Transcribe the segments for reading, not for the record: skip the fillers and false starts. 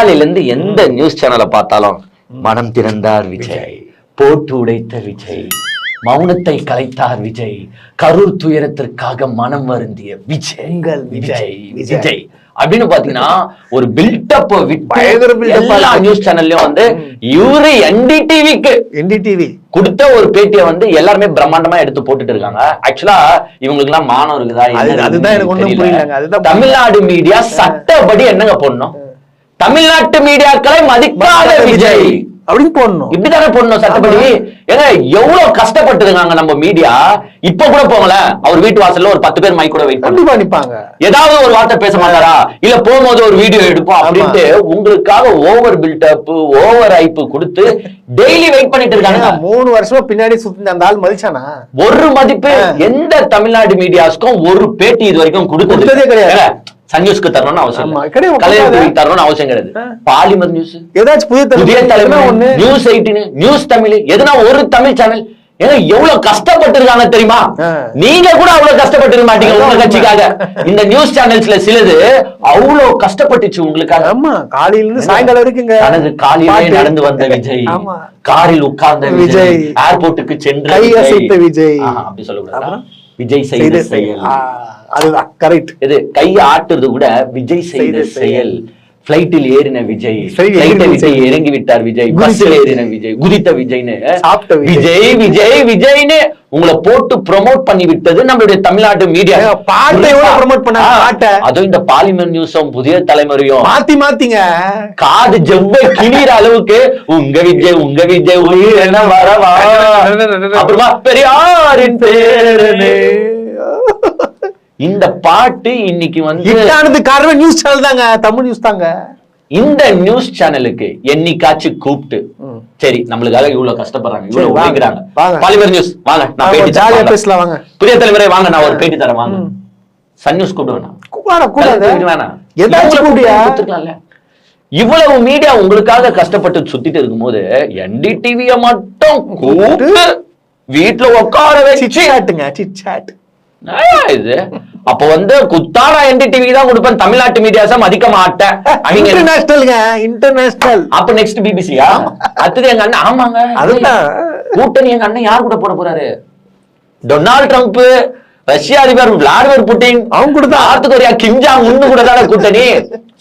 காலையில இருந்து எந்த நியூஸ் சேனலை பார்த்தாலும் மனம் திறந்தார் விஜய், போட்டு உடைத்த விஜய், மௌனத்தை கலைத்தார் விஜய், கரூர் துயரத்திற்காக மனம் வருந்திய விஜய், விஜய் விஜய் அப்படின்னு பாத்தீங்கன்னா ஒரு பில்டப் எல்லா நியூஸ் சேனல்லயும் வந்து இவரு என்டிடிவி கொடுத்த ஒரு பேட்டியை வந்து எல்லாருமே பிரம்மாண்டமா எடுத்து போட்டுட்டு இருக்காங்க. ஆக்சுவலா இவங்களுக்கு எல்லாம் மானம் இருக்குதா? அதுதான் எனக்கு ஒண்ணும் புரியலங்க. அதுதான் தமிழ்நாடு மீடியா சட்டப்படி என்னங்க போடணும்? தமிழ்நாட்டு மீடியாக்களை மதிக்காத விஜய் அப்படின்னு போடணும். இப்படித்தானே போடணும் சட்டப்படி. ஏங்க எவ்வளவு கஷ்டப்பட்டு இருக்காங்க நம்ம மீடியா. இப்ப கூட போங்கல, அவர் வீட்டு வாசல்ல ஒரு 10 பேர் மைக் கூட வெயிட் கண்டிப்பா நிப்பாங்க. ஏதாவது ஒரு வார்த்தை பேச மாட்டாரா? இல்ல போகும்போது ஒரு வீடியோ எடுப்போம் அப்படின்ட்டு உங்களுக்காக ஓவர் பில்டப், ஓவர் ஹைப் கொடுத்து டெய்லி வெயிட் பண்ணிட்டு இருக்காங்க. 3 வருஷமா பின்னாடி சுத்தி அந்த ஆள் மதிச்சானா? ஒரு மதிப்பு எந்த தமிழ்நாடு மீடியாஸ்க்கும் ஒரு பேட்டி இது வரைக்கும் கொடுத்ததே கிடையாது. சன் நியூஸ்க்கு தரணும்னு அவசியம் கிடையாது, தரணும்னு அவசியம் கிடையாது. பாலிமர் நியூஸ், ஏதாச்சும் புதிய தலைமை, நியூஸ் 18, நியூஸ் தமிழ், எதுனா ஒரு தமிழ் சேனல். ஏன்னா எவ்வளவு கஷ்டப்பட்டு இருக்காங்க தெரியுமா? நீங்க கூட அவ்வளவு கஷ்டப்பட்டு மாட்டீங்க உங்க கட்சிக்காக. இந்த நியூஸ் சேனல்ஸ்ல சிலது அவ்வளவு கஷ்டப்பட்டுச்சு உங்களுக்காக. ஆமா, காலையில இருந்து சாயங்காலம் இருக்குங்க. தனது காலையிலே நடந்து வந்த விஜய், காரில் உட்கார்ந்த விஜய், ஏர்போர்ட்டுக்கு சென்று கையசைத்த விஜய், அப்படி சொல்லக்கூடாதா? விஜய் செய்த செயல், அதுதான் கரெக்ட். இது கையை ஆட்டுறது கூட விஜய் செய்த செயல். பிளைட்டில் ஏறின விஜய், விஜய் இறங்கி விட்டார் விஜய், பஸ்ஸில் ஏறின விஜய், குதித்த விஜய்னு விஜய் விஜய் விஜய்னு உங்களை போட்டு ப்ரொமோட் பண்ணி விட்டது நம்மளுடைய தமிழ்நாட்டு மீடியா. பாட்டை ப்ரொமோட் பண்ண பாட்டை, அதுவும் இந்த பாலிமர் நியூஸும் புதிய தலைமுறையும் மாத்திங்க காது ஜெவ்வை கிணிற அளவுக்கு உங்க விஜய் உயிர் என்ன வரவா, அப்புறமா பெரியாரின் பேரனே. இந்த பாட்டு இன்னைக்கு வந்து காரணம் நியூஸ் சேனல் தாங்க, தமிழ் நியூஸ் தாங்க. இந்த நியூஸ் சேனலுக்கு என்னைக்காச்சும் கூப்பிட்டு, சரி நம்மளுக்காக இவ்வளவு கஷ்டப்படுறாங்க, இவ்வளவு உழைக்கிறாங்க, பாலிமர் நியூஸ் வாங்க, நான் பேட்டி ஜாலியா பேசலாம், வாங்க புதிய தலைமுறை வாங்க, நான் ஒரு பேட்டி தரேன் வாங்க. சன் நியூஸ் கூப்பிடுவேன் வேணாம், இவ்வளவு மீடியா உங்களுக்காக கஷ்டப்பட்டு சுத்திட்டு இருக்கும் போது என்டிடிவிய மட்டும் கூப்பிட்டு வீட்டுல உட்கார வச்சு இது அப்ப வந்து குத்தாரா என்டிடிவி தான் கொடுப்பேன், தமிழ்நாட்டு மீடியாஸ மதிக்க மாட்டேன். இன்டர்நேஷனல் அப்ப நெக்ஸ்ட் பிபிசியா? அடுத்தது எங்க அண்ணன். ஆமாங்க, அதுதான் கூட்டணி. எங்க அண்ணன் யார் கூட போட போறாரு? டொனால்ட் ட்ரம்ப், ரஷ்ய அதிபர் விளாடிமிர் புட்டின், அவங்க கூட தான், north Korea Kim Jong Un கூட தான கூட்டணி.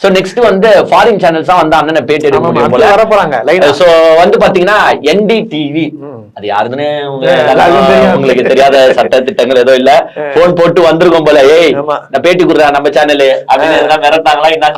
சோ நெக்ஸ்ட் வந்து ஃபாரின் சேனல்ஸ் தான் வந்து அண்ணனை பேட்டி எடுக்க முடியும் போல வர போறாங்க. சோ வந்து பாத்தீங்கன்னா என்டிடிவி அது யாருதுன்னு உங்களுக்கு தெரியாத சட்ட திட்டங்கள் ஏதோ இல்ல, போன் போட்டு வந்திருக்கோம் போல, ஏய் நான் பேட்டி கொடுறேன் நம்ம சேனலு அப்படின்னு மிரட்டாங்களா? என்ன